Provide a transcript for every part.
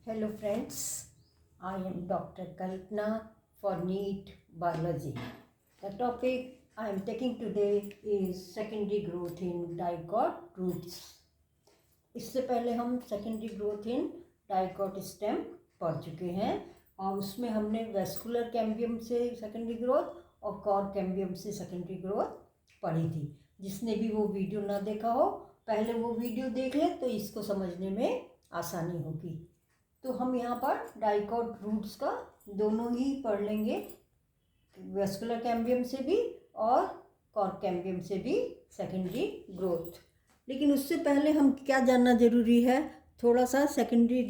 Hello friends, I am Dr. Kalpana for NEET Biology. The topic I am taking today is secondary growth in dicot roots. इससे पहले हम secondary growth in dicot stem पढ़ चुके हैं और उसमें हमने वेस्कुलर कैम्बियम से secondary growth और कॉर्ड कैम्बियम से secondary growth पढ़ी थी। जिसने भी वो वीडियो ना देखा हो पहले वो वीडियो देख ले तो इसको समझने में आसानी होगी। तो हम यहाँ पर डाइकॉट रूट्स का दोनों ही पढ़ लेंगे, वेस्कुलर कैम्बियम से भी और कॉर्ड कैम्बियम से भी सेकेंडरी ग्रोथ। लेकिन उससे पहले हम क्या जानना ज़रूरी है, थोड़ा सा सेकेंडरी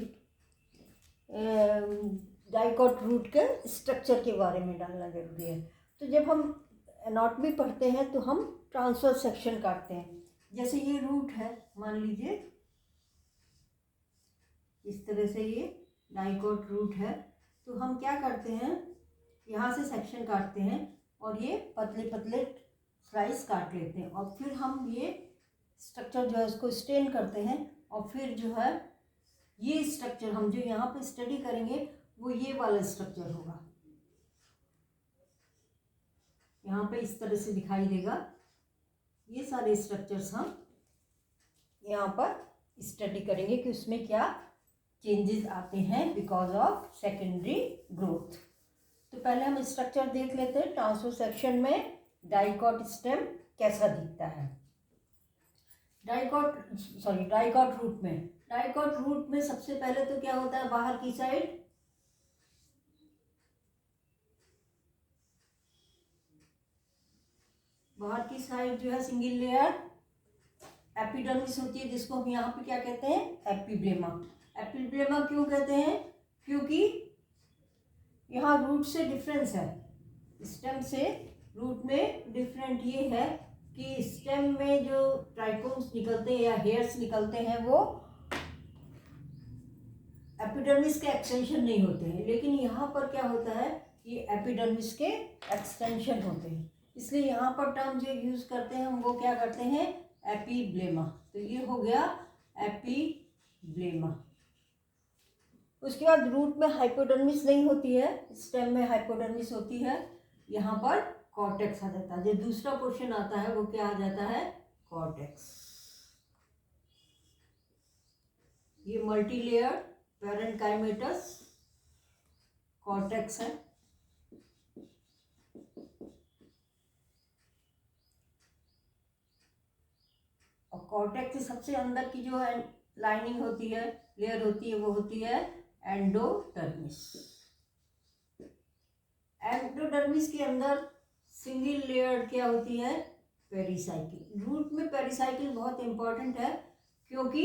डाइकॉट रूट के स्ट्रक्चर के बारे में जानना ज़रूरी है। तो जब हम एनाटॉमी पढ़ते हैं तो हम ट्रांसवर्स सेक्शन काटते हैं। जैसे ये रूट है, मान लीजिए इस तरह से ये डाइकॉट रूट है, तो हम क्या करते हैं, यहाँ से सेक्शन काटते हैं और ये पतले पतले स्लाइस काट लेते हैं और फिर हम ये स्ट्रक्चर जो है उसको स्टेन करते हैं और फिर जो है ये स्ट्रक्चर हम जो यहाँ पे स्टडी करेंगे वो ये वाला स्ट्रक्चर होगा। यहाँ पे इस तरह से दिखाई देगा। ये सारे स्ट्रक्चर्स हम यहाँ पर स्टडी करेंगे कि उसमें क्या चेंजेस आते हैं बिकॉज ऑफ सेकेंडरी ग्रोथ। तो पहले हम स्ट्रक्चर देख लेते हैं। ट्रांसवर्स सेक्शन में डाइकॉट स्टेम कैसा दिखता है। डाइकॉट रूट में सबसे पहले तो क्या होता है, बाहर की साइड जो है सिंगल लेयर एपिडर्मिस होती है, जिसको हम यहाँ पे क्या कहते हैं, एपिब्लेमा। एपिब्लेमा क्यों कहते हैं, क्योंकि यहाँ रूट से डिफरेंस है, स्टेम से रूट में डिफरेंट ये है कि स्टेम में जो ट्राइकोम्स निकलते हैं या हेयर्स निकलते हैं वो एपिडर्मिस के एक्सटेंशन नहीं होते हैं, लेकिन यहाँ पर क्या होता है, ये एपिडर्मिस के एक्सटेंशन होते हैं। इसलिए यहाँ पर टर्म जो यूज़ करते हैं हम वो क्या करते हैं, एपिब्लेमा। तो ये हो गया एपिब्लेमा। उसके बाद रूट में हाइपोडर्मिस नहीं होती है, स्टेम में हाइपोडर्मिस होती है। यहाँ पर कॉर्टेक्स आ जाता है। जो दूसरा पोर्शन आता है वो क्या आ जाता है, कॉर्टेक्स। ये मल्टीलेयर पैरेन्काइमेटस कॉर्टेक्स है। और कॉर्टेक्स से सबसे अंदर की जो है लाइनिंग होती है, लेयर होती है, वो होती है एंडोडर्मिस। एंडोडर्मिस के अंदर सिंगल लेयर क्या होती है, पेरिसाइकिल। रूट में पेरिसाइकिल बहुत इंपॉर्टेंट है क्योंकि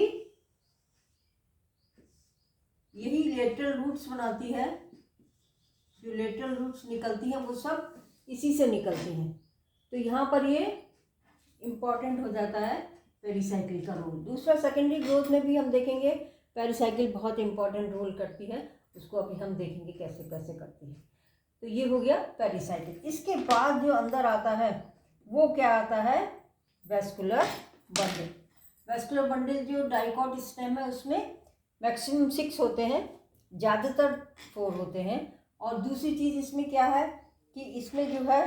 यही लेटरल रूट्स बनाती है। जो लेटरल रूट्स निकलती हैं वो सब इसी से निकलती हैं। तो यहाँ पर ये इम्पॉर्टेंट हो जाता है पेरिसाइकिल का रोल। दूसरा सेकेंडरी ग्रोथ में भी हम देखेंगे पेरिसाइकिल बहुत इंपॉर्टेंट रोल करती है, उसको अभी हम देखेंगे कैसे कैसे करती है। तो ये हो गया पेरिसाइकिल। इसके बाद जो अंदर आता है वो क्या आता है, वेस्कुलर बंडल। वेस्कुलर बंडल जो डाइकॉट स्टेम है उसमें मैक्सिमम 6 होते हैं, ज़्यादातर 4 होते हैं। और दूसरी चीज़ इसमें क्या है कि इसमें जो है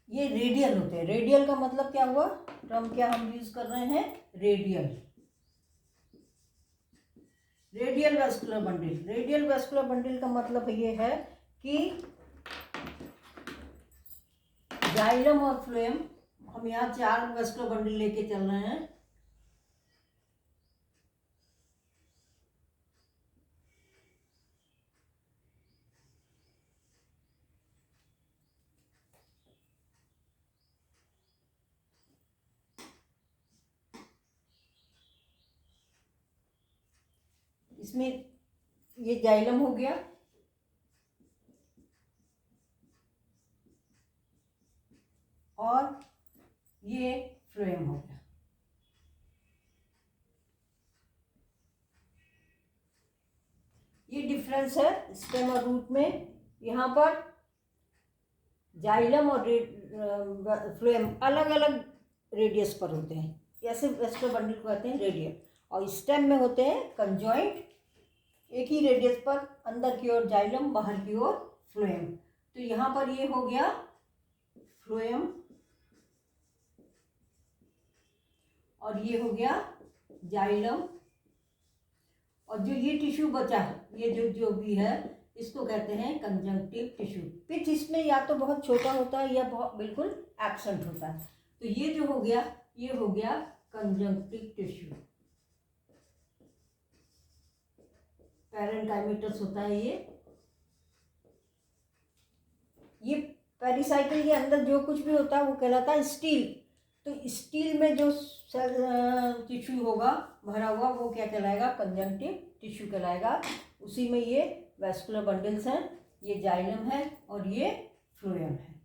ये रेडियल होते हैं। रेडियल का मतलब क्या हुआ, टर्म क्या हम यूज कर रहे हैं, radial vascular bundle. Radial vascular bundle का मतलब ये है कि जाइलम और फ्लोएम, हम यहाँ 4 वेस्कुलर बंडल लेके चल रहे हैं। इसमें ये जाइलम हो गया और ये फ्लोएम हो गया। ये डिफरेंस है स्टेम और रूट में। यहाँ पर जाइलम और फ्लोएम अलग अलग रेडियस पर होते हैं, ऐसे वेस्कुलर बंडल को कहते हैं रेडियल, और स्टेम में होते हैं कंजॉइंट एक ही रेडियस पर, अंदर की ओर जाइलम, बाहर की ओर फ्लोएम। तो यहाँ पर ये हो गया फ्लोएम और ये हो गया जाइलम, और जो ये टिश्यू बचा है, ये जो भी है, इसको कहते हैं कंजंक्टिव टिश्यू। पिच इसमें या तो बहुत छोटा होता है या बहुत बिल्कुल एब्सेंट होता है। तो ये जो हो गया, ये हो गया कंजंक्टिव टिश्यू। पैरेन्काइमेटस होता है ये पेरिसाइकिल के अंदर जो कुछ भी होता है वो कहलाता है स्टील। तो स्टील में जो सेल टिश्यू होगा भरा हुआ, वो क्या कहलाएगा? कंजंक्टिव टिश्यू कहलाएगा। उसी में ये वैस्कुलर बंडल्स हैं, ये जाइलम है और ये फ्लोएम है।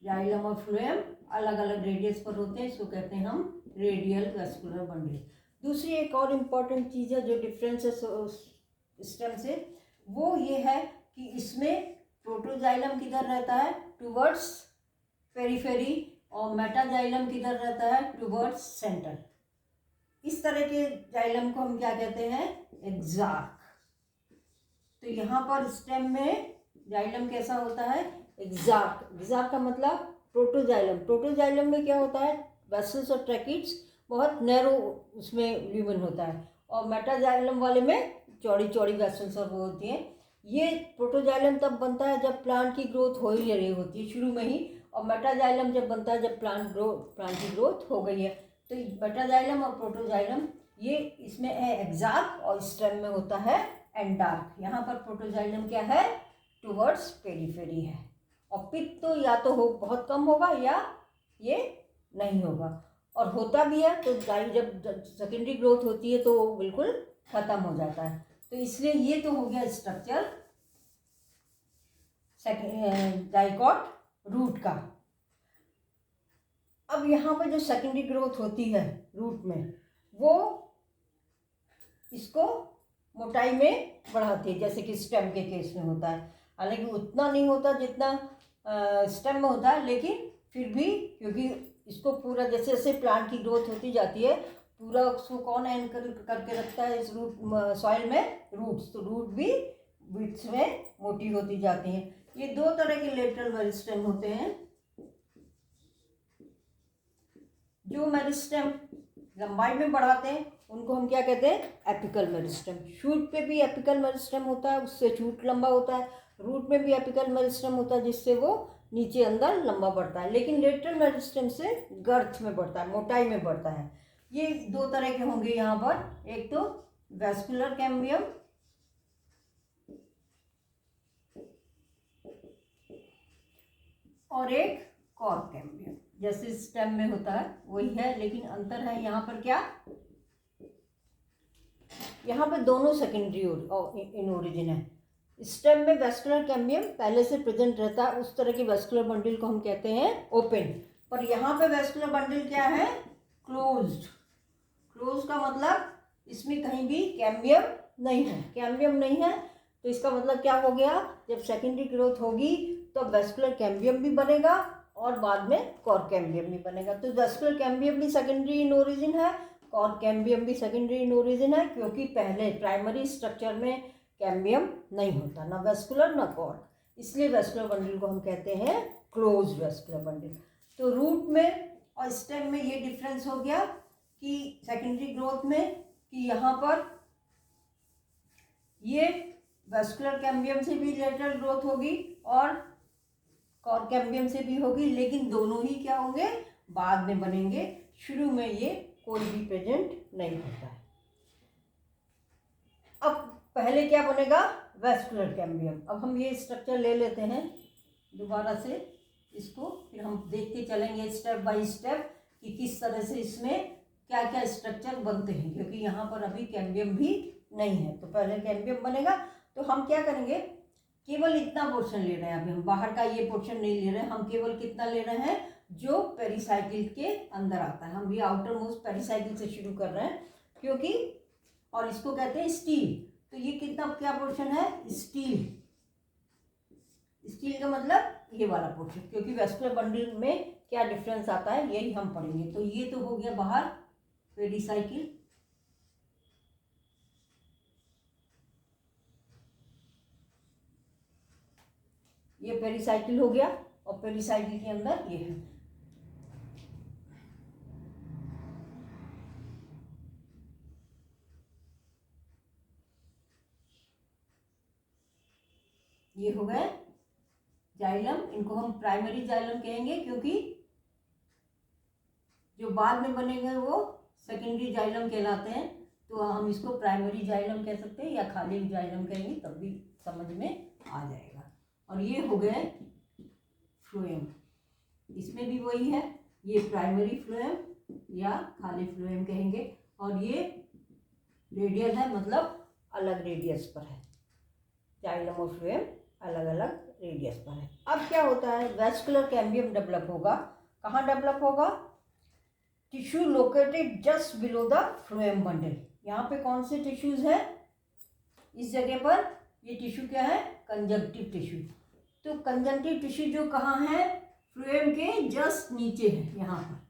जाइलम और फ्लोएम अलग अलग रेडियस पर होते हैं, इसको कहते हैं हम रेडियल वैस्कुलर बंडल। दूसरी एक और इम्पॉर्टेंट चीज़ है जो डिफरेंस है स्टेम से, वो ये है कि इसमें प्रोटोजाइलम किधर रहता है? टुवर्ड्स पेरिफेरी, और मेटाजाइलम किधर रहता है? Towards centre. इस तरह के जाइलम को हम क्या कहते हैं? एग्जार्क। तो यहाँ पर स्टेम में जाइलम कैसा होता है? एग्जार्क। एग्जार्क का मतलब प्रोटोजाइलम। प्रोटोजाइलम में क्या होता है? वेसल्स और ट्रैकिड्स बहुत नैरो उसमें ल्यूमेन होता है, और मेटाजाइलम वाले में चौड़ी चौड़ी वेसल्स और वो होती हैं। ये प्रोटोजाइलम तब बनता है जब प्लांट की ग्रोथ हो ही रही होती है शुरू में ही, और मेटाजाइलम जब बनता है जब प्लांट की ग्रोथ हो गई है। तो मेटाजाइलम और प्रोटोजाइलम ये इसमें है एग्जार्क, और स्टेम में होता है एंडार्क। यहाँ पर प्रोटोजाइलम क्या है? टुवर्ड्स पेरिफेरी है। और पित्त तो या तो हो बहुत कम होगा या ये नहीं होगा, और होता भी है तो जब सेकेंडरी ग्रोथ होती है तो वो बिल्कुल खत्म हो जाता है। तो इसलिए ये तो हो गया स्ट्रक्चर डाइकॉट रूट का। अब यहाँ पर जो सेकेंडरी ग्रोथ होती है रूट में, वो इसको मोटाई में बढ़ाती है, जैसे कि स्टेम के केस में होता है। हालांकि उतना नहीं होता जितना स्टेम में होता है, लेकिन फिर भी क्योंकि इसको पूरा जैसे जैसे प्लांट की ग्रोथ होती जाती है, पूरा उसको कौन एंकर करके रखता है इस रूट सॉइल में? रूट्स। तो रूट भी विड्थ में मोटी होती जाती हैं। ये दो तरह के लेटरल मेरिस्टेम होते हैं। जो मेरिस्टेम लंबाई में बढ़ाते हैं उनको हम क्या कहते हैं? Apical meristem. शूट पे भी एपिकल मेरिस्टेम होता है, उससे शूट लंबा होता है। रूट में भी एपिकल मेरिस्टेम होता है, जिससे वो नीचे अंदर लंबा बढ़ता है। लेकिन लेटरल मेरिस्टेम से गर्थ में बढ़ता है, मोटाई में बढ़ता है। ये दो तरह के होंगे यहाँ पर, एक तो वैस्कुलर कैम्बियम और एक कॉर्क कैम्बियम। जैसे स्टेम में होता है वही है, लेकिन अंतर है यहाँ पर क्या? यहाँ पर दोनों सेकेंडरी इन ओरिजिन है। स्टेम में वैस्कुलर कैम्बियम पहले से प्रेजेंट रहता है, उस तरह के वैस्कुलर बंडल को हम कहते हैं ओपन। पर यहाँ पे वैस्कुलर बंडल क्या है? क्लोज्ड। क्लोज का मतलब इसमें कहीं भी कैम्बियम नहीं है। कैम्बियम नहीं है तो इसका मतलब क्या हो गया? जब सेकेंडरी ग्रोथ होगी तो वैस्कुलर कैम्बियम भी बनेगा और बाद में कॉर्क कैम्बियम भी बनेगा। तो वैस्कुलर कैम्बियम भी सेकेंडरी इन ओरिजिन है, कॉर्क कैम्बियम भी सेकेंडरी इन ओरिजिन है, क्योंकि पहले प्राइमरी स्ट्रक्चर में कैम्बियम नहीं होता, ना वैस्कुलर ना कॉर्क। इसलिए वैस्कुलर बंडल को हम कहते हैं क्लोज वैस्कुलर बंडल। तो रूट में और स्टेम में ये डिफरेंस हो गया कि सेकेंडरी ग्रोथ में कि यहाँ पर ये वैस्कुलर कैम्बियम से भी लेटरल ग्रोथ होगी और कॉर्क कैम्बियम से भी होगी, लेकिन दोनों ही क्या होंगे? बाद में बनेंगे। शुरू में ये कोई भी प्रेजेंट नहीं होता है। अब पहले क्या बनेगा? Vascular cambium. अब हम ये स्ट्रक्चर ले लेते हैं दोबारा से इसको, फिर हम देखते चलेंगे स्टेप बाय स्टेप कि किस तरह से इसमें क्या क्या स्ट्रक्चर बनते हैं, क्योंकि यहाँ पर अभी कैम्बियम भी नहीं है। तो पहले कैम्बियम बनेगा। तो हम क्या करेंगे? केवल इतना पोर्शन ले रहे हैं अभी हम, बाहर का ये पोर्शन नहीं ले रहे हैं। हम केवल कितना ले रहे हैं? जो पेरिसाइकिल के अंदर आता है। हम भी आउटर मोस्ट पेरिसाइकिल से शुरू कर रहे हैं, क्योंकि और इसको कहते हैं स्टील। तो ये कितना क्या पोर्शन है? स्टील। स्टील का मतलब ये वाला पोर्शन, क्योंकि वैस्कुलर बंडल में क्या डिफरेंस आता है यही हम पढ़ेंगे। तो ये तो हो गया बाहर पेरिसाइकिल। ये पेरिसाइकिल हो गया और पेरिसाइकिल के अंदर ये है। ये हो गए जाइलम। इनको हम प्राइमरी जाइलम कहेंगे क्योंकि जो बाद में बनेंगे वो सेकेंडरी जाइलम कहलाते हैं। तो हम इसको प्राइमरी जाइलम कह सकते हैं या खाली जाइलम कहेंगे, तब भी समझ में आ जाएगा। और ये हो गए फ्लोएम। इसमें भी वही है, ये प्राइमरी फ्लोएम या खाली फ्लोएम कहेंगे। और ये रेडियल है, मतलब अलग रेडियस पर है। जाइलम और फ्लोएम अलग अलग रेडियस पर है। अब क्या होता है, वेस्कुलर कैम्बियम डेवलप होगा। कहाँ डेवलप होगा? Tissue located just below the phloem bundle. यहाँ पे कौन से टिश्यूज है इस जगह पर? ये टिश्यू क्या है? Conjunctive tissue. तो कंजक्टिव टिश्यू जो कहाँ है? फ्लोएम के जस्ट नीचे है, यहाँ पर।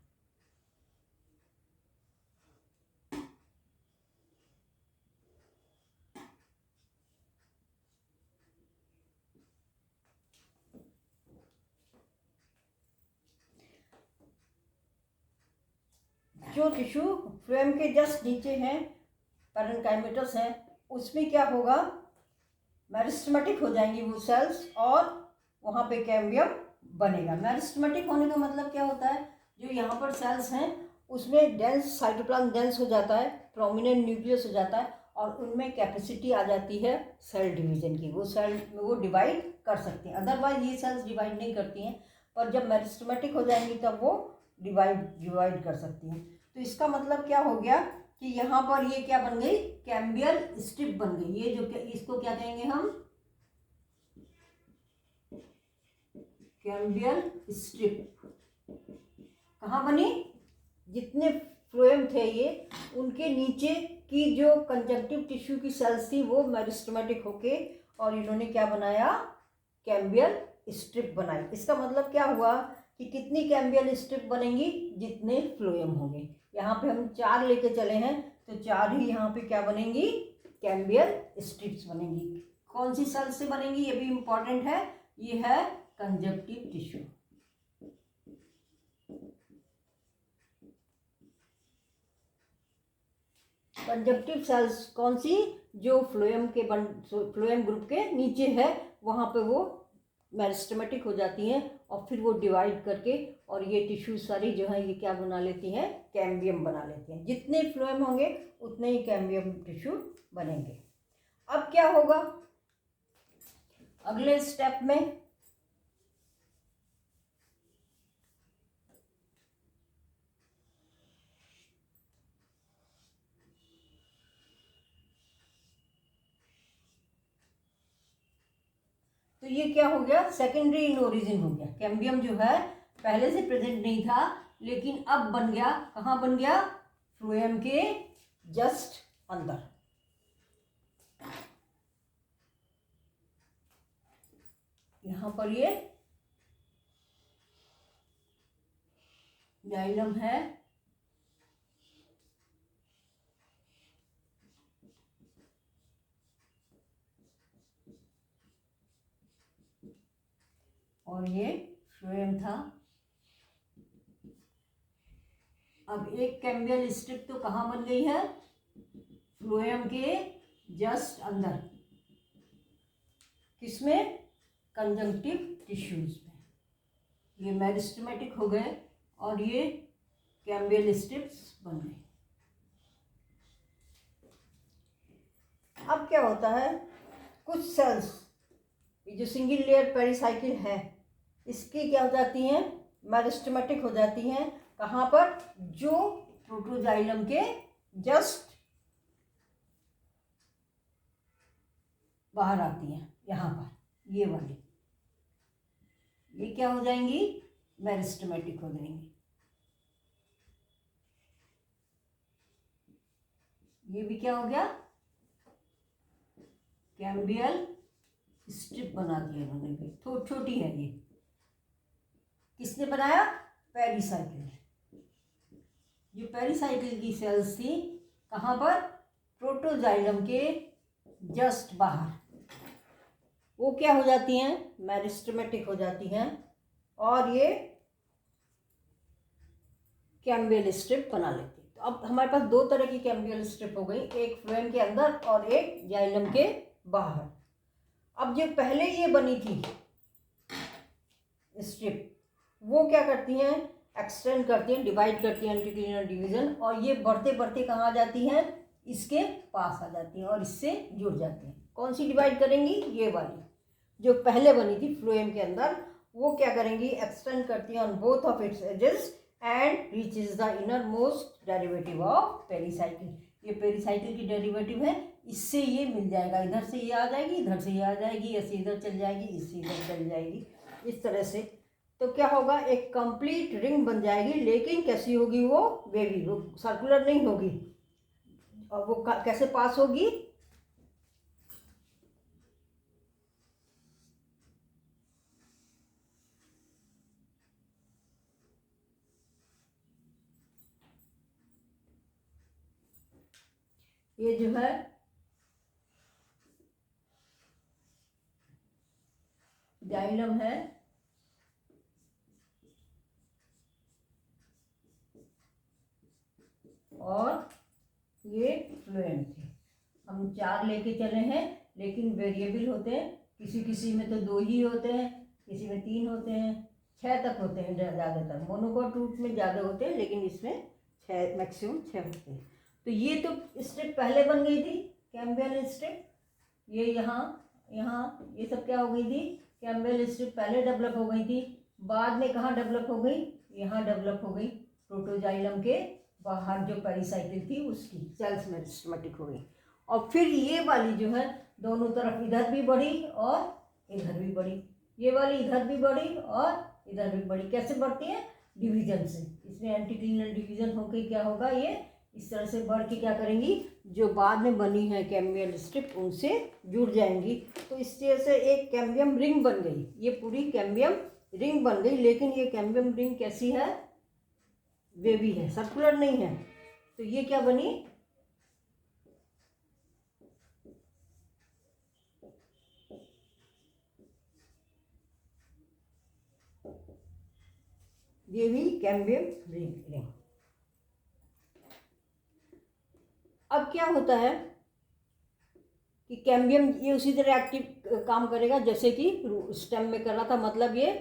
जो टिश्यू फ्लोएम के जस्ट नीचे है, पैरेन्काइमेटस है, उसमें क्या होगा? मेरिस्टेमेटिक हो जाएंगी वो सेल्स और वहाँ पे कैम्बियम बनेगा। मेरिस्टेमेटिक होने का मतलब क्या होता है? जो यहाँ पर सेल्स हैं उसमें डेंस साइटोप्लाज्म डेंस हो जाता है, प्रोमिनेंट न्यूक्लियस हो जाता है और उनमें कैपेसिटी आ जाती है सेल डिवीजन की। वो सेल वो डिवाइड कर सकते हैं, अदरवाइज ये सेल्स डिवाइड नहीं करती हैं। पर जब मेरिस्टेमेटिक हो जाएंगी तब वो डिवाइड कर सकती हैं। तो इसका मतलब क्या हो गया कि यहाँ पर ये क्या बन गई? कैम्बियल स्ट्रिप बन गई। ये जो इसको क्या कहेंगे हम? Cambial strip. कहाँ बनी? जितने फ्लोएम थे ये, उनके नीचे की जो कंजक्टिव टिश्यू की सेल्स थी वो मेरिस्टेमेटिक होके और इन्होंने क्या बनाया? कैम्बियल स्ट्रिप बनाई। इसका मतलब क्या हुआ कि कितनी कैम्बियल स्ट्रिप बनेंगी? जितने फ्लोएम होंगे। यहाँ पे हम 4 लेके चले हैं तो 4 ही यहाँ पे क्या बनेंगी? कैम्बियल स्ट्रिप्स बनेंगी। कौन सी सेल से बनेंगी ये भी इंपॉर्टेंट है। ये है कंजक्टिव टिश्यू। कंजक्टिव सेल्स कौन सी? जो फ्लोएम ग्रुप के नीचे है, वहाँ पे वो मेरिस्टेमेटिक हो जाती हैं और फिर वो डिवाइड करके और ये टिश्यू सारी जो है ये क्या बना लेती हैं? कैम्बियम बना लेती हैं। जितने फ्लोएम होंगे उतने ही कैम्बियम टिश्यू बनेंगे। अब क्या होगा अगले स्टेप में? तो ये क्या हो गया? सेकेंडरी इन ओरिजिन हो गया। कैम्बियम जो है पहले से प्रेजेंट नहीं था, लेकिन अब बन गया। कहाँ बन गया? फ्लोएम के जस्ट अंदर। यहाँ पर ये जाइलम है, और ये फ्लोएम था। अब एक कैम्बियल स्ट्रिप तो कहाँ बन गई है? फ्लोएम के जस्ट अंदर। किसमें? कंजंक्टिव टिश्यूज में। ये मेरिस्टेमेटिक हो गए और ये कैम्बियल स्ट्रिप्स बन गए। अब क्या होता है? कुछ सेल्स, ये जो सिंगल लेयर पेरिसाइकिल है, इसकी क्या हो जाती हैं? मेरिस्टेमेटिक हो जाती हैं। कहाँ पर? जो प्रोटोजाइलम के जस्ट बाहर आती हैं, यहाँ पर ये वाली। ये क्या हो जाएंगी? मेरिस्टेमेटिक हो जाएंगी। ये भी क्या हो गया? कैम्बियल स्ट्रिप बना दिया इन्होंने। छोटी है ये। किसने बनाया? पेरिसाइकिल। जो पेरिसाइकिल की सेल्स थी कहाँ पर? प्रोटोजाइलम के जस्ट बाहर। वो क्या हो जाती हैं, मेरिस्टेमेटिक हो जाती हैं और ये कैम्बियल स्ट्रिप बना लेती है। तो अब हमारे पास दो तरह की कैम्बियल स्ट्रिप हो गई, एक फ्लोएम के अंदर और एक जाइलम के बाहर। अब जो पहले ये बनी थी स्ट्रिप, वो क्या करती हैं, एक्सटेंड करती हैं, डिवाइड करती हैं, एंटीक्लिनल डिवीजन, और ये बढ़ते बढ़ते कहाँ आ जाती हैं, इसके पास आ जाती हैं और इससे जुड़ जाती हैं। कौन सी डिवाइड करेंगी, ये वाली जो पहले बनी थी फ्लोएम के अंदर, वो क्या करेंगी, एक्सटेंड करती हैं on both of its edges and reaches the innermost derivative of pericycle. ये पेरिसाइकिल की डेरिवेटिव है, इससे ये मिल जाएगा, इधर से ये आ जाएगी, इधर से ये आ जाएगी, ऐसे इधर चल जाएगी, इससे इधर चल जाएगी, इस तरह से। तो क्या होगा, एक कंप्लीट रिंग बन जाएगी, लेकिन कैसी होगी, वो वेवी, वो सर्कुलर नहीं होगी। और वो कैसे पास होगी, ये जो है जाइलम है और ये फ्लोएम थे। हम 4 लेके चले हैं, लेकिन वेरिएबल होते हैं, किसी किसी में तो 2 ही होते हैं, किसी में 3 होते हैं, 6 तक होते हैं ज़्यादातर। मोनोकोट रूट में ज़्यादा होते हैं, लेकिन इसमें 6, मैक्सिमम 6 होते हैं। तो ये तो स्ट्रिप पहले बन गई थी, कैम्बियल स्ट्रिप। ये यहाँ ये सब क्या हो गई थी, कैम्बियल स्ट्रिप पहले डेवलप हो गई थी। बाद में कहाँ डेवलप हो गई, यहाँ डेवलप हो गई, प्रोटोजाइलम के बाहर जो पेरिसाइकिल थी उसकी सेल्स मेरिस्टेमेटिक हो गई। और फिर ये वाली जो है दोनों तरफ इधर भी बढ़ी और इधर भी बढ़ी, ये वाली इधर भी बढ़ी और इधर भी बढ़ी। कैसे बढ़ती है, डिवीजन से। इसमें एंटीक्लिनल डिवीजन होकर क्या होगा, ये इस तरह से बढ़ के क्या करेंगी, जो बाद में बनी है कैम्बियल स्ट्रिप उनसे जुड़ जाएंगी। तो इस तरह से एक कैम्बियम रिंग बन गई, ये पूरी कैम्बियम रिंग बन गई। लेकिन ये कैम्बियम रिंग कैसी है, वेवी है, सर्कुलर नहीं है। तो ये क्या बनी, ये भी कैम्बियम रिंग। अब क्या होता है कि कैम्बियम ये उसी तरह एक्टिव काम करेगा जैसे कि स्टेम में कर रहा था। मतलब ये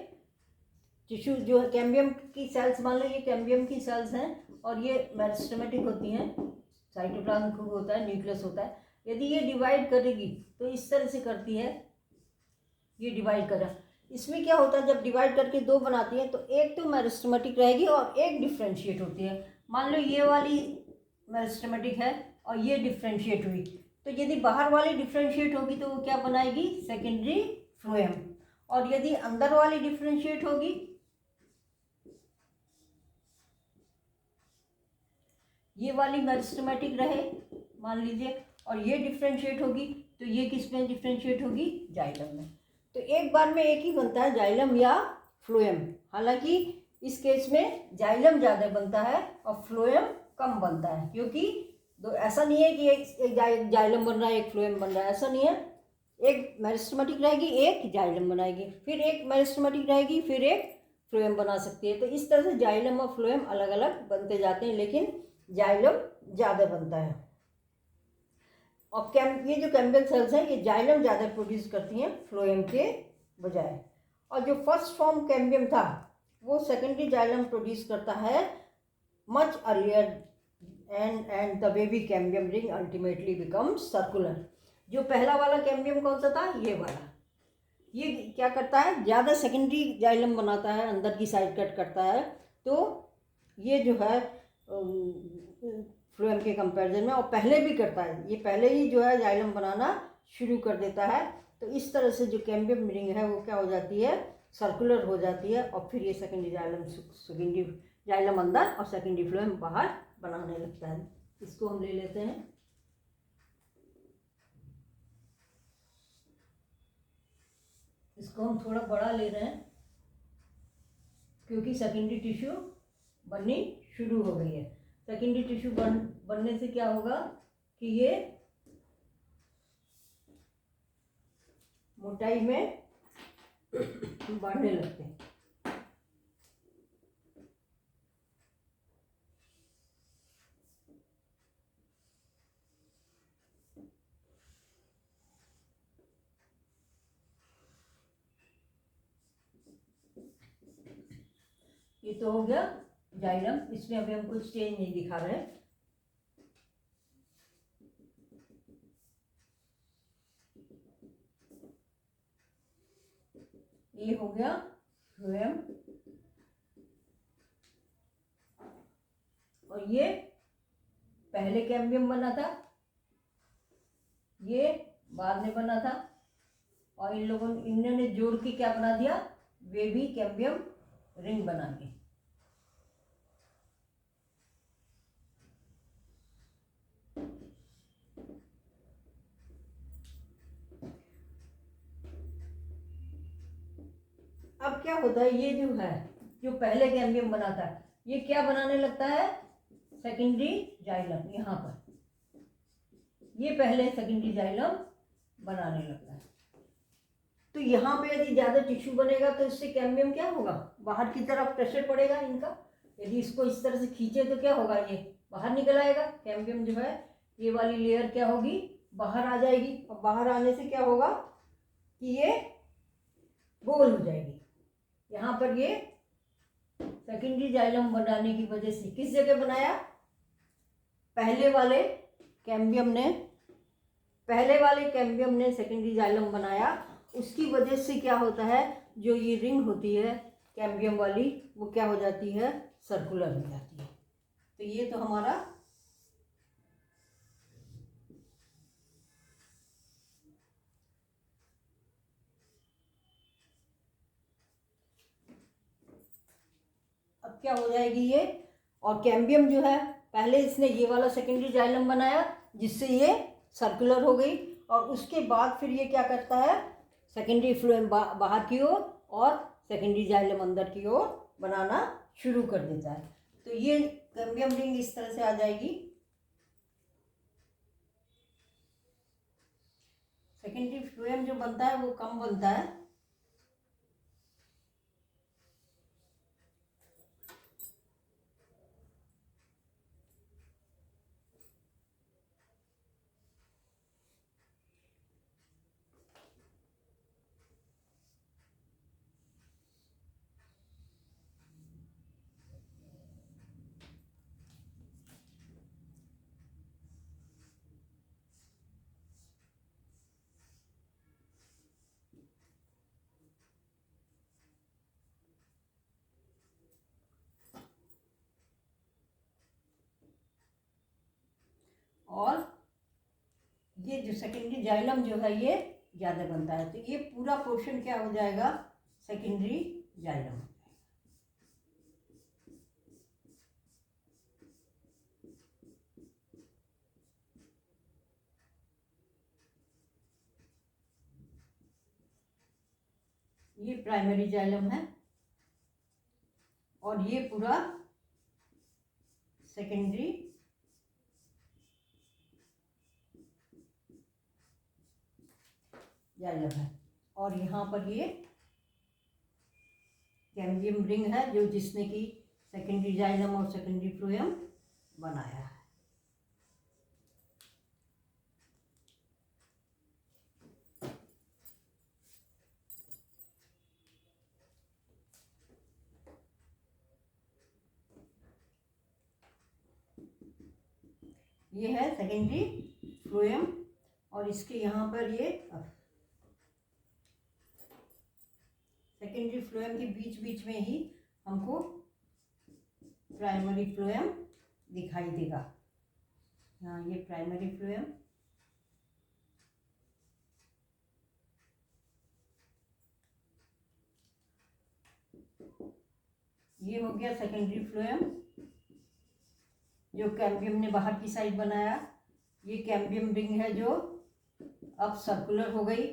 टिश्यू जो है, कैम्बियम की सेल्स, मान लो ये कैम्बियम की सेल्स हैं और ये मेरिस्टेमेटिक होती हैं, साइटोप्लाज्म खूब होता है, न्यूक्लियस होता है। यदि ये डिवाइड करेगी तो इस तरह से करती है, ये डिवाइड करा। इसमें क्या होता है, जब डिवाइड करके 2 बनाती है तो एक तो मेरिस्टेमेटिक रहेगी और एक डिफ्रेंशिएट होती है। मान लो ये वाली मेरिस्टेमेटिक है और ये डिफ्रेंशिएट हुई, तो यदि बाहर वाली डिफ्रेंशिएट होगी तो वो क्या बनाएगी, सेकेंडरी फ्लोएम। और यदि अंदर वाली डिफ्रेंशिएट होगी, ये वाली मेरिस्टेमेटिक रहे मान लीजिए, और ये डिफ्रेंशिएट होगी, तो ये किस में डिफ्रेंशिएट होगी, जाइलम में। तो एक बार में एक ही बनता है, जाइलम या फ्लोएम। हालांकि इस केस में जाइलम ज़्यादा बनता है और फ्लोएम कम बनता है, क्योंकि ऐसा नहीं है कि एक जाइलम बन रहा है एक फ्लोएम बन रहा है, ऐसा नहीं है। एक मेरिस्टेमेटिक रहेगी, एक जाइलम बनाएगी, फिर एक मेरिस्टेमेटिक रहेगी, फिर एक फ्लोएम बना सकती है। तो इस तरह से जाइलम और फ्लोएम अलग अलग बनते जाते हैं, लेकिन जाइलम ज़्यादा बनता है। और ये जो कैम्बियल सेल्स हैं ये जाइलम ज़्यादा प्रोड्यूस करती हैं फ्लोएम के बजाय। और जो फर्स्ट फॉर्म कैम्बियम था वो सेकेंडरी जाइलम प्रोड्यूस करता है much earlier, and the wavy cambium ring ultimately becomes circular. जो पहला वाला कैम्बियम कौन सा था, ये वाला, ये क्या करता है, ज़्यादा सेकेंडरी जाइलम बनाता है, अंदर की साइड कट करता है। तो ये जो है फ्लोएम के कंपैरिजन में, और पहले भी करता है, ये पहले ही जो है जाइलम बनाना शुरू कर देता है। तो इस तरह से जो कैम्बियम रिंग है वो क्या हो जाती है, सर्कुलर हो जाती है। और फिर ये सेकेंडरी जाइलम अंदर और सेकेंडरी फ्लोएम बाहर बनाने लगता है। इसको हम ले लेते हैं, इसको हम थोड़ा बड़ा ले रहे हैं क्योंकि सेकेंडरी टिश्यू बननी शुरू हो गई है। सेकेंडरी टिश्यू बनने से क्या होगा कि ये मोटाई में बढ़ने लगते हैं। ये तो हो गया जाइलम, इसमें अभी हम कुछ चेंज नहीं दिखा रहे हैं। ये हो गया फ्लोएम, और ये पहले कैम्बियम बना था, ये बाद में बना था, और इन लोगों इन्होंने जोड़ के क्या बना दिया, वे भी कैम्बियम रिंग बना के। अब क्या होता है, ये जो है, जो पहले कैम्बियम बना था, ये क्या बनाने लगता है, सेकेंडरी जाइलम। यहाँ पर ये पहले सेकेंडरी जाइलम बनाने लगता है। तो यहाँ पे यदि ज़्यादा टिश्यू बनेगा तो इससे कैम्बियम क्या होगा, बाहर की तरफ प्रेशर पड़ेगा इनका। यदि इसको इस तरह से खींचे तो क्या होगा, ये बाहर निकल आएगा। कैम्बियम जो है, ये वाली लेयर क्या होगी, बाहर आ जाएगी। और बाहर आने से क्या होगा कि ये गोल हो जाएगी। यहाँ पर ये सेकेंडरी जाइलम बनाने की वजह से किस जगह बनाया, पहले वाले कैम्बियम ने सेकेंडरी जाइलम बनाया। उसकी वजह से क्या होता है, जो ये रिंग होती है कैम्बियम वाली, वो क्या हो जाती है, सर्कुलर हो जाती है। तो ये तो हमारा अब क्या हो जाएगी ये। और कैम्बियम जो है, पहले इसने ये वाला सेकेंडरी जाइलम बनाया जिससे ये सर्कुलर हो गई, और उसके बाद फिर ये क्या करता है, सेकेंडरी फ्लोएम बाहर की ओर और सेकेंडरी जाइलम अंदर की ओर बनाना शुरू कर देता है। तो ये कैम्बियम रिंग इस तरह से आ जाएगी। सेकेंडरी फ्लोएम जो बनता है वो कम बनता है, और ये जो सेकेंडरी जाइलम जो है ये ज़्यादा बनता है। तो ये पूरा पोर्शन क्या हो जाएगा, सेकेंडरी जाइलम। ये प्राइमरी जाइलम है, और ये पूरा सेकेंडरी जाइलम है। और यहाँ पर ये कैम्बियम रिंग है, जो जिसने कि सेकेंडरी जाइलम और सेकेंडरी फ्लोएम बनाया है। ये है सेकेंडरी फ्लोएम, और इसके यहाँ पर ये सेकेंडरी फ्लोएम के बीच बीच में ही हमको प्राइमरी फ्लोएम दिखाई देगा। हाँ, ये प्राइमरी फ्लोएम, ये हो गया सेकेंडरी फ्लोएम जो कैम्बियम ने बाहर की साइड बनाया। ये कैम्बियम रिंग है जो अब सर्कुलर हो गई।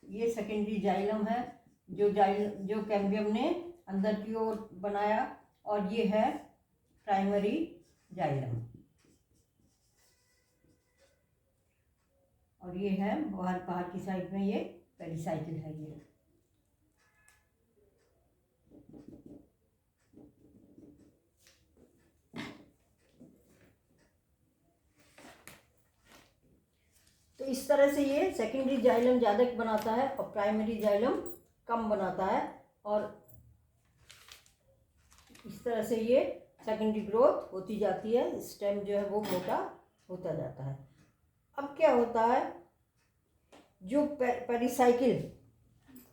ये सेकेंडरी जाइलम है जो कैम्बियम ने अंदर की ओर बनाया, और ये है प्राइमरी जाइलम, और ये है बाहर की साइड में ये पेरिसाइकिल है ये। तो इस तरह से ये सेकेंडरी जाइलम ज़्यादा बनाता है और प्राइमरी जाइलम कम बनाता है, और इस तरह से ये सेकेंडरी ग्रोथ होती जाती है, स्टेम जो है वो मोटा होता जाता है। अब क्या होता है, जो पेरिसाइकिल,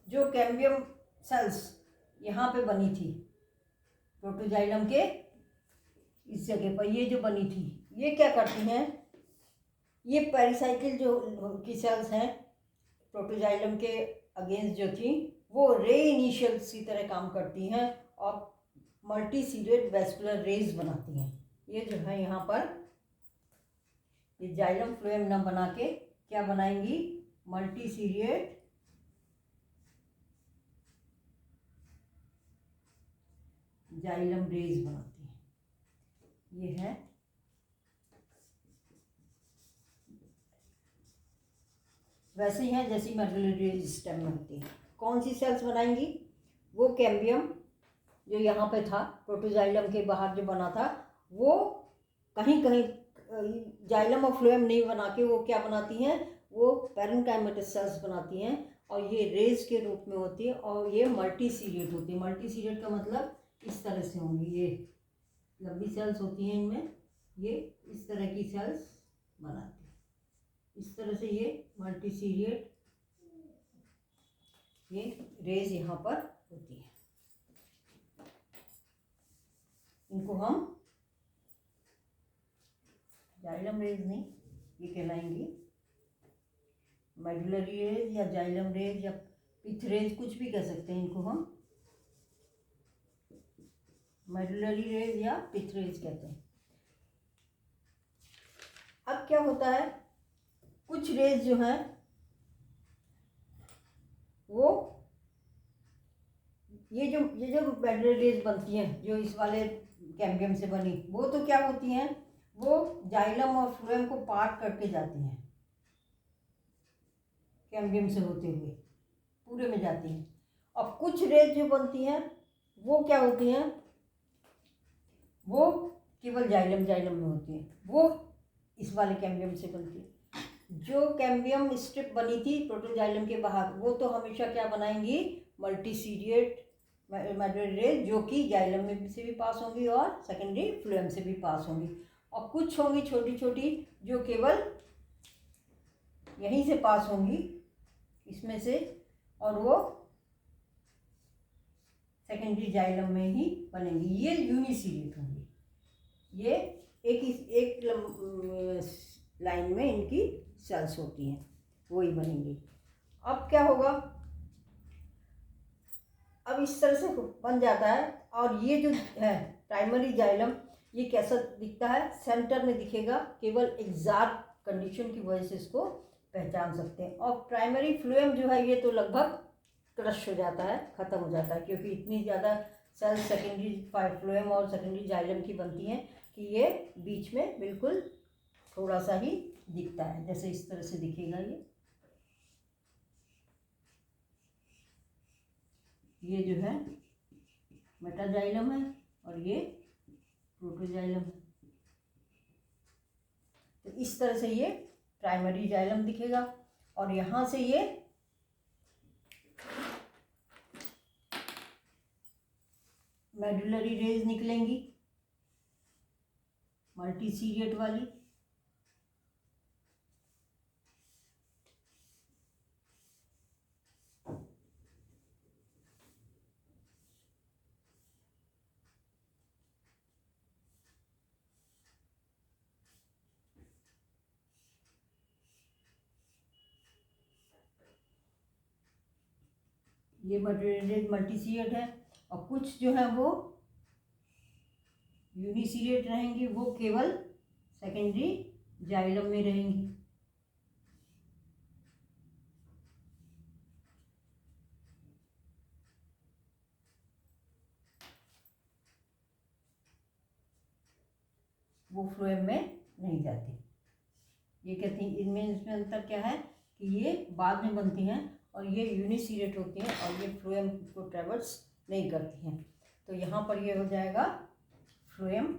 जो कैम्बियम सेल्स यहाँ पे बनी थी प्रोटोजाइलम के इस जगह पर, ये जो बनी थी, ये क्या करती हैं, ये पेरिसाइकिल जो की सेल्स हैं प्रोटोजाइलम के अगेंस्ट जो थी, वो रे इनिशियल्स की तरह काम करती हैं और मल्टीसीडेड वेस्कुलर रेज बनाती हैं। ये जो है यहाँ पर ये जाइलम फ्लोएम न बना के क्या बनाएंगी, मल्टीसीडेड जाइलम रेज बनाती हैं। ये है वैसे ही है जैसी मेडुलरी रेज स्टेम में होती है। कौन सी सेल्स बनाएंगी, वो कैम्बियम जो यहाँ पे था प्रोटोजाइलम के बाहर जो बना था, वो कहीं कहीं जाइलम और फ्लोएम नहीं बना के वो क्या बनाती हैं, वो पैरेन्काइमेटस सेल्स बनाती हैं, और ये रेज के रूप में होती है, और ये मल्टीसीडेड होती है। मल्टीसीडेड का मतलब इस तरह से होंगी, ये लंबी सेल्स होती हैं इनमें, ये इस तरह की सेल्स बनाती हैं। इस तरह से ये मल्टीसीडेड ये रेज यहाँ पर होती है। इनको हम जाइलम रेज नहीं, ये कहलाएंगी मेडुलरी रेज या जाइलम रेज या पिथ रेज, कुछ भी कह सकते हैं इनको हम, मेडुलरी रेज या पिथ रेज कहते हैं। अब क्या होता है, कुछ रेज जो हैं वो ये जो मेडुलरी रेज बनती हैं जो इस वाले कैम्बियम से बनी, वो तो क्या होती हैं, वो जाइलम और फ्लोएम को पार करके जाती हैं, कैम्बियम से होते हुए पूरे में जाती हैं। और कुछ रेज जो बनती हैं वो क्या होती हैं, वो केवल जाइलम में होती हैं, वो इस वाले कैम्बियम से बनती है। जो कैम्बियम स्ट्रिप बनी थी प्रोटोजाइलम के बाहर, वो तो हमेशा क्या बनाएंगी, मल्टीसीडिएट मेडुलरी रेज, जो कि जाइलम में से भी पास होंगी और सेकेंडरी फ्लोएम से भी पास होंगी। और कुछ होंगी छोटी छोटी जो केवल यहीं से पास होंगी इसमें से, और वो सेकेंडरी जाइलम में ही बनेंगी, ये यूनिसीडेट होंगी। ये एक लाइन में इनकी सेल्स होती हैं, वही बनेंगी। अब क्या होगा, अब इस तरह से बन जाता है, और ये जो है प्राइमरी जाइलम, ये कैसा दिखता है, सेंटर में दिखेगा, केवल एग्जैक्ट कंडीशन की वजह से इसको पहचान सकते हैं। और प्राइमरी फ्लोएम जो है ये तो लगभग क्रश हो जाता है, ख़त्म हो जाता है, क्योंकि इतनी ज़्यादा सेल्स सेकेंडरी फ्लोएम और सेकेंडरी जाइलम की बनती हैं कि ये बीच में बिल्कुल थोड़ा सा ही दिखता है, जैसे इस तरह से दिखेगा। ये जो है मेटाजाइलम है और ये प्रोटोजाइलम है। तो इस तरह से ये प्राइमरी जाइलम दिखेगा, और यहाँ से ये मेडुलरी रेज निकलेंगी मल्टीसीडिएट वाली, ये मल्टीसीडिएट है, और कुछ जो है वो यूनिसीडिएट रहेंगी, वो केवल सेकेंडरी जाइलम में रहेंगी। वो फ्लोएम में नहीं जाती। ये कहती हैं इसमें अंतर क्या है कि ये बाद में बनती हैं और ये यूनिसीरेट होती हैं और ये फ्लोएम को ट्रेवर्स नहीं करती हैं। तो यहाँ पर ये हो जाएगा फ्लोएम,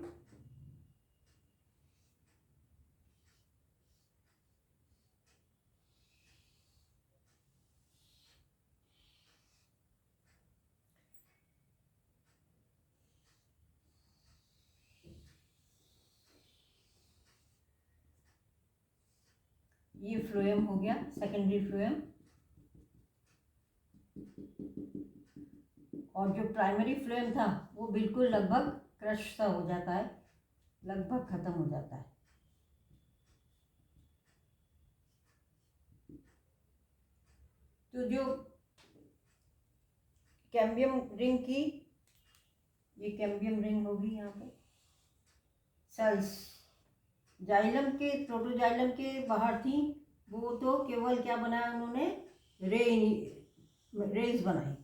ये फ्लोएम हो गया, सेकेंडरी फ्लोएम। और जो प्राइमरी फ्लोएम था वो बिल्कुल लगभग क्रश सा हो जाता है, लगभग खत्म हो जाता है। तो जो कैम्बियम रिंग की, ये कैम्बियम रिंग होगी यहाँ पे, सेल्स जाइलम के, प्रोटोजाइलम के बाहर थी, वो तो केवल क्या बनाया उन्होंने, रेज बनाई,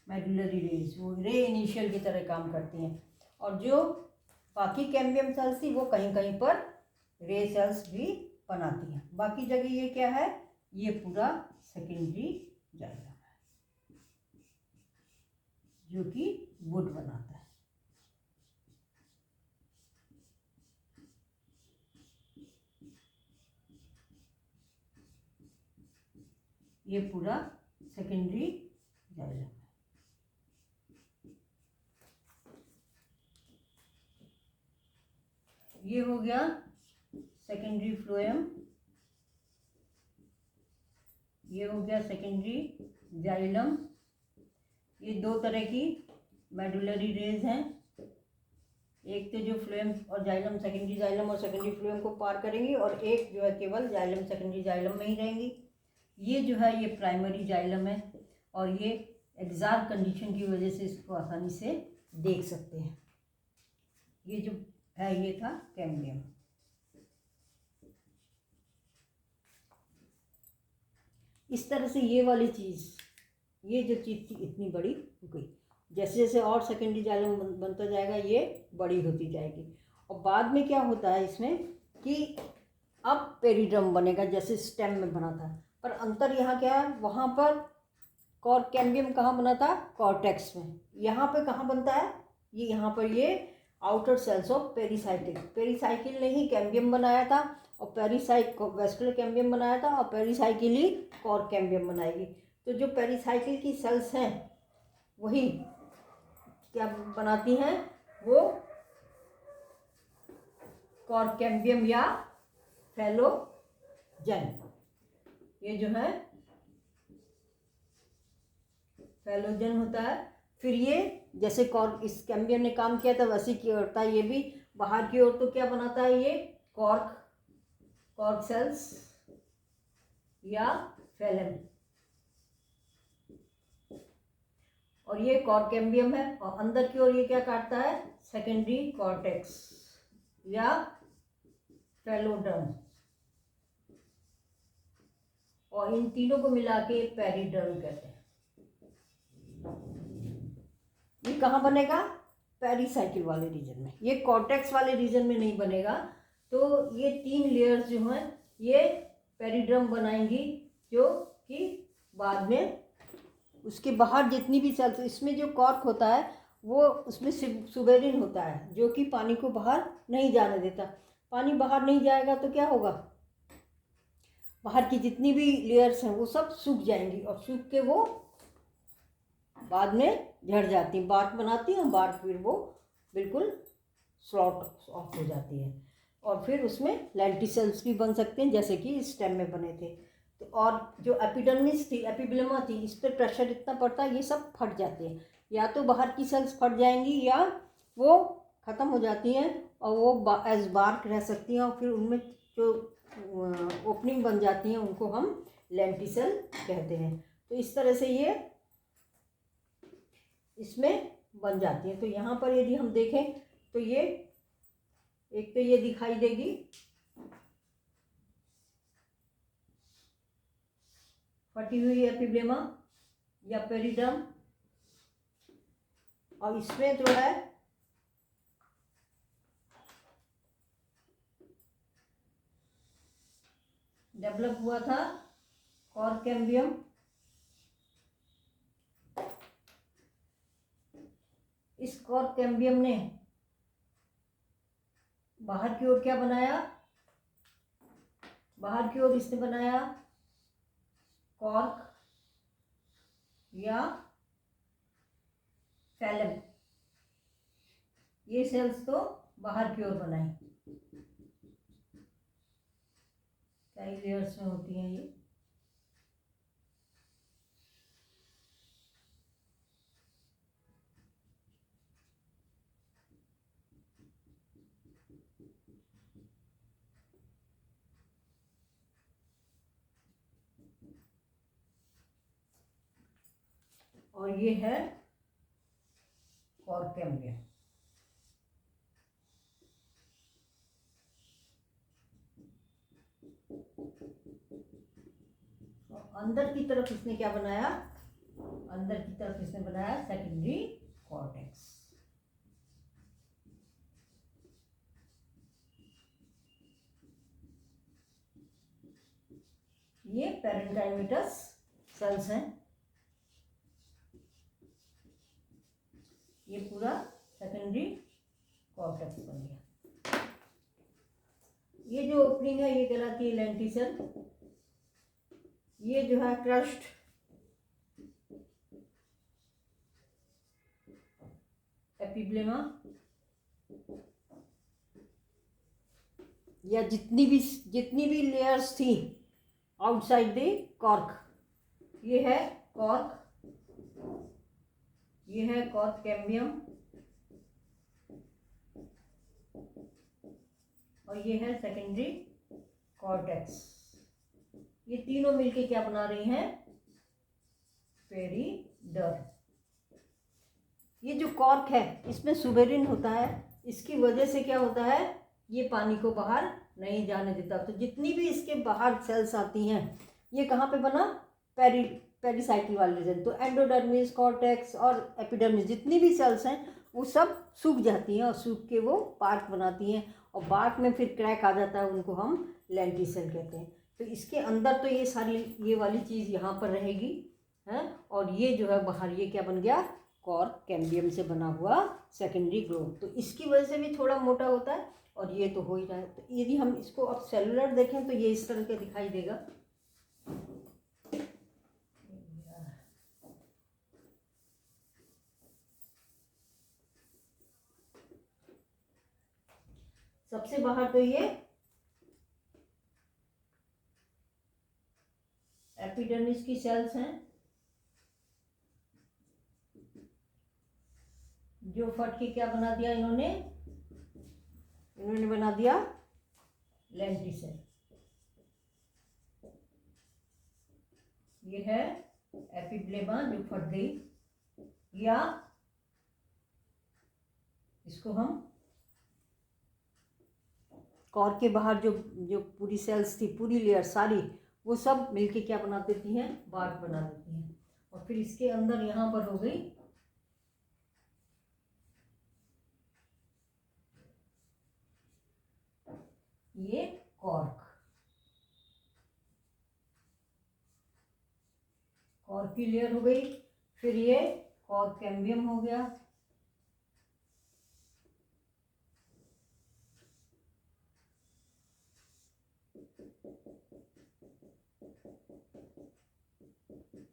मेडुलरी रेज, वो रे इनिशियल की तरह काम करती हैं। और जो बाकी कैम्बियम सेल्स थी वो कहीं कहीं पर रे सेल्स भी बनाती हैं। बाकी जगह ये क्या है, ये पूरा सेकेंडरी जाइलम है जो कि वुड बनाता है। ये पूरा सेकेंडरी जाइलम है। ये हो गया सेकेंडरी फ्लोएम, ये हो गया सेकेंडरी जाइलम। ये दो तरह की मेडुलरी रेज हैं, एक तो जो फ्लोएम और जाइलम, सेकेंडरी जाइलम और सेकेंडरी फ्लोएम को पार करेंगी, और एक जो है केवल जाइलम सेकेंडरी जाइलम में ही रहेंगी। ये जो है ये प्राइमरी जाइलम है, और ये एक्सार कंडीशन की वजह से इसको आसानी से देख सकते हैं। ये जो है ये था कैम्बियम। इस तरह से ये वाली चीज़, ये जो चीज़ थी इतनी बड़ी हो गई, जैसे जैसे और सेकेंडरी जाइलम बनता जाएगा ये बड़ी होती जाएगी। और बाद में क्या होता है इसमें कि अब पेरिड्रम बनेगा जैसे स्टेम में बना था, पर अंतर यहाँ क्या है, वहाँ पर कैम्बियम कहाँ बना था, कॉर्टेक्स में। यहाँ पे कहाँ बनता है, ये यहाँ पर ये outer cells of pericycle, pericycle ने ही कैम्बियम बनाया था, और वेस्कुलर कैम्बियम बनाया था, और पेरीसाइकिल ही कॉर कैम्बियम बनाएगी। तो जो पेरीसाइकिल की सेल्स हैं वही क्या बनाती हैं, वो कॉर कैम्बियम या फेलोजन। ये जो है फेलोजन होता है। फिर ये जैसे इस कैम्बियम ने काम किया था वैसे की होता है ये भी, बाहर की ओर तो क्या बनाता है ये कॉर्क सेल्स या फेलम, और ये कॉर्केम्बियम है। और अंदर की ओर ये क्या काटता है, सेकेंडरी कॉर्टेक्स या फेलोडर्म, और इन तीनों को मिला के पेरिडर्म कहते हैं। ये कहाँ बनेगा, पेरीसाइकिल वाले रीजन में, ये कॉर्टेक्स वाले रीजन में नहीं बनेगा। तो ये तीन लेयर्स जो हैं ये पेरिड्रम बनाएंगी, जो कि बाद में उसके बाहर जितनी भी सेल्स, इसमें जो कॉर्क होता है वो उसमें सुबेरिन होता है जो कि पानी को बाहर नहीं जाने देता। पानी बाहर नहीं जाएगा तो क्या होगा, बाहर की जितनी भी लेयर्स हैं वो सब सूख जाएंगी, और सूख के वो बाद में झड़ जाती हैं, बार्क बनाती हैं, बार्क फिर वो बिल्कुल स्लॉट ऑफ हो जाती है, और फिर उसमें लेंटिसेल्स भी बन सकते हैं जैसे कि स्टेम में बने थे। तो और जो एपिडर्मिस थी, एपिब्लेमा थी, इस पर प्रेशर इतना पड़ता है ये सब फट जाते हैं, या तो बाहर की सेल्स फट जाएंगी या वो ख़त्म हो जाती हैं और वो एज बार्क रह सकती हैं, और फिर उनमें जो ओपनिंग बन जाती हैं उनको हम लेंटिसेल कहते हैं। तो इस तरह से ये इसमें बन जाती है। तो यहाँ पर यदि हम देखें तो ये एक तो ये दिखाई देगी फटी हुई एपिब्लेमा या पेरिडर्म, और इसमें जो है डेवलप हुआ था कॉर्केम्बियम, इस कॉर्क कैम्बियम ने बाहर की ओर क्या बनाया, बाहर की ओर इसने बनाया कॉर्क या फैलम। ये सेल्स तो बाहर की ओर बनाई, कई लेयर्स में होती हैं ये। और ये है कॉर्क कैम्बियम। अंदर की तरफ इसने क्या बनाया, अंदर की तरफ इसने बनाया सेकेंडरी कॉर्टेक्स। ये पैरेन्काइमेटस सेल्स हैं, ये पूरा सेकेंडरी कॉर्टेक्स बन गया। ये जो ओपनिंग है ये कहलाती है लेंटिसल। ये जो है क्रस्ट एपिब्लेमा, या जितनी भी लेयर्स थी आउटसाइड द कॉर्क, ये है कॉर्क, ये है कॉर्क कैम्बियम, और ये है सेकेंडरी कॉर्टेक्स। ये तीनों मिलके क्या बना रही हैं, पेरिडर्म। ये जो कॉर्क है इसमें सुबेरिन होता है, इसकी वजह से क्या होता है, ये पानी को बाहर नहीं जाने देता। तो जितनी भी इसके बाहर सेल्स आती हैं ये कहाँ पे बना, पेरिसाइकिल वाले रीजन। तो एंडोडर्मिस, कॉर्टेक्स और एपिडर्मिस जितनी भी सेल्स हैं वो सब सूख जाती हैं, और सूख के वो पार्क बनाती हैं, और बार्क में फिर क्रैक आ जाता है, उनको हम लेंटिसल कहते हैं। तो इसके अंदर तो ये सारी ये वाली चीज़ यहाँ पर रहेगी है, और ये जो है बाहर ये क्या बन गया, कॉर्क कैम्बियम से बना हुआ सेकेंडरी ग्रोथ। तो इसकी वजह से भी थोड़ा मोटा होता है, और ये तो हो ही रहा है। तो यदि हम इसको अब सेलुलर देखें तो ये इस तरह के दिखाई देगा। सबसे बाहर तो ये एपिडर्मिस की सेल्स हैं, जो फट के क्या बना दिया इन्होंने बना दिया लेंटिसल। ये है एपिब्लेमा जो फट गई, या इसको हम कॉर्क के बाहर जो जो पूरी सेल्स थी, पूरी लेयर सारी, वो सब मिलके क्या बना देती हैं, बार्क बना देती हैं। और फिर इसके अंदर यहाँ पर हो गई ये कॉर्क, कॉर्क की लेयर हो गई। फिर ये कॉर्क कैम्बियम हो गया,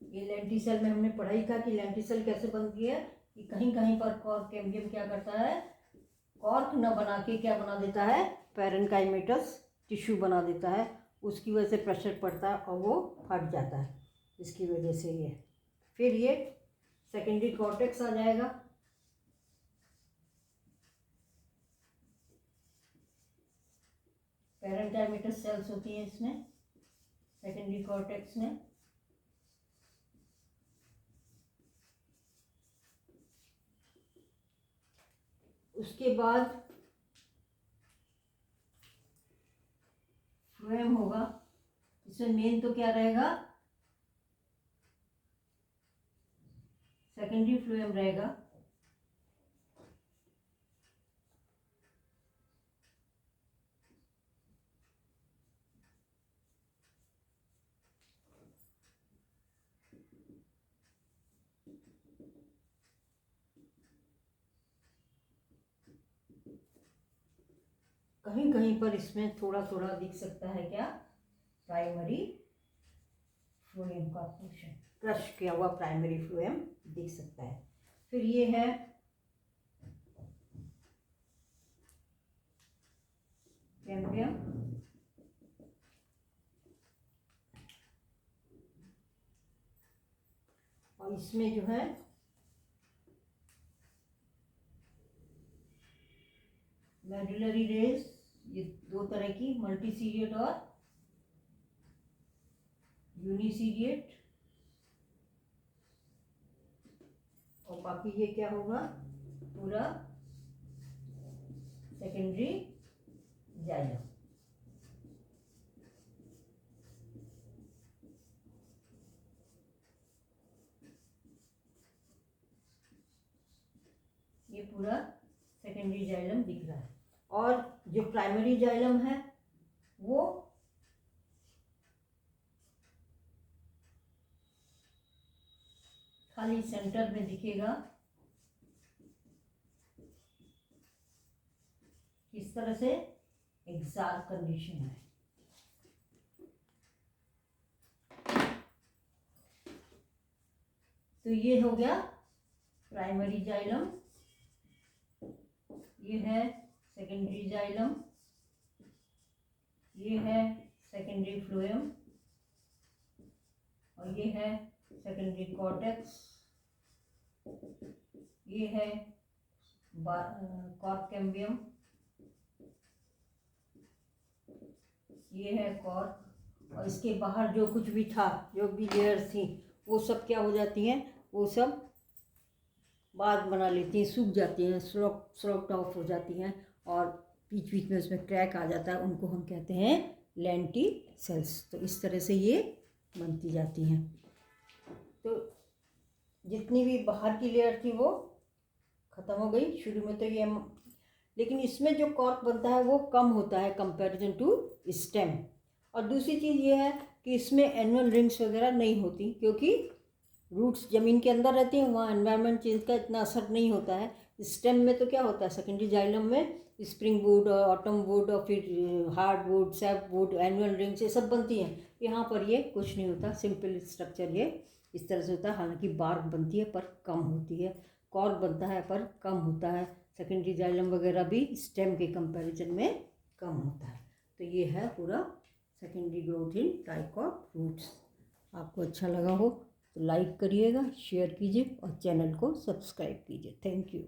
ये लेंटिसल में हमने पढ़ाई था कि लेंटिसल कैसे बनती है, कि कहीं कहीं पर कॉर्क कैम्बियम क्या करता है, कॉर्क न बना के क्या बना देता है, पैरेन्काइमेटस टिश्यू बना देता है, उसकी वजह से प्रेशर पड़ता है और वो फट जाता है, इसकी वजह से ये। फिर ये सेकेंडरी कॉर्टेक्स आ जाएगा, पैरेन्काइमेटस सेल्स होती हैं इसमें, सेकेंडरी कॉर्टेक्स में। उसके बाद फ्लोएम होगा, इसमें मेन तो क्या रहेगा, सेकेंडरी फ्लोएम रहेगा। कहीं कहीं पर इसमें थोड़ा थोड़ा दिख सकता है क्या, प्राइमरी फ्लोएम का पोर्शन, क्रश किया हुआ प्राइमरी फ्लोएम दिख सकता है। फिर ये है कैम्बियम, और इसमें जो है मेडुलरी रेज, ये दो तरह की, मल्टीसीरिएट और यूनिसीरिएट। और बाकी ये क्या होगा, पूरा सेकेंडरी जाइलम। ये पूरा सेकेंडरी जाइलम दिख रहा है। और जो प्राइमरी जाइलम है वो खाली सेंटर में दिखेगा, किस तरह से, एक्साल कंडीशन है। तो ये हो गया प्राइमरी जाइलम, ये है सेकेंडरी जाइलम, ये है सेकेंडरी फ्लोएम, और ये है सेकेंडरी कॉर्टेक्स, ये है कॉर्क कैम्बियम, ये है कॉर्क। और इसके बाहर जो कुछ भी था, जो भी लेयर्स थी, वो सब क्या हो जाती हैं, वो सब बाद बना लेती हैं, सूख जाती हैं, स्लॉप्ड ऑफ हो जाती हैं, और बीच बीच में उसमें क्रैक आ जाता है, उनको हम कहते हैं लेंटिसेल्स। तो इस तरह से ये बनती जाती हैं। तो जितनी भी बाहर की लेयर थी वो ख़त्म हो गई शुरू में। तो ये, लेकिन इसमें जो कॉर्क बनता है वो कम होता है कंपैरिजन टू स्टेम। और दूसरी चीज़ ये है कि इसमें एनुअल रिंग्स वगैरह नहीं होती, क्योंकि रूट्स ज़मीन के अंदर रहती हैं, वहाँ एनवायरनमेंट चेंज का इतना असर नहीं होता है। स्टेम में तो क्या होता है, सेकेंडरी जाइलम में स्प्रिंग वुड और ऑटम वुड और फिर hard would, SAP would, annual rings, ये सब बनती हैं। यहाँ पर ये कुछ नहीं होता, सिंपल स्ट्रक्चर ये इस तरह से होता है। हालांकि बार्क बनती है पर कम होती है, कॉर्क बनता है पर कम होता है, सेकेंडरी जाइलम वगैरह भी स्टेम के कंपैरिजन में कम होता है। तो ये है पूरा secondary growth in dicot roots. आपको अच्छा लगा हो तो लाइक करिएगा, शेयर कीजिए और चैनल को सब्सक्राइब कीजिए। Thank you.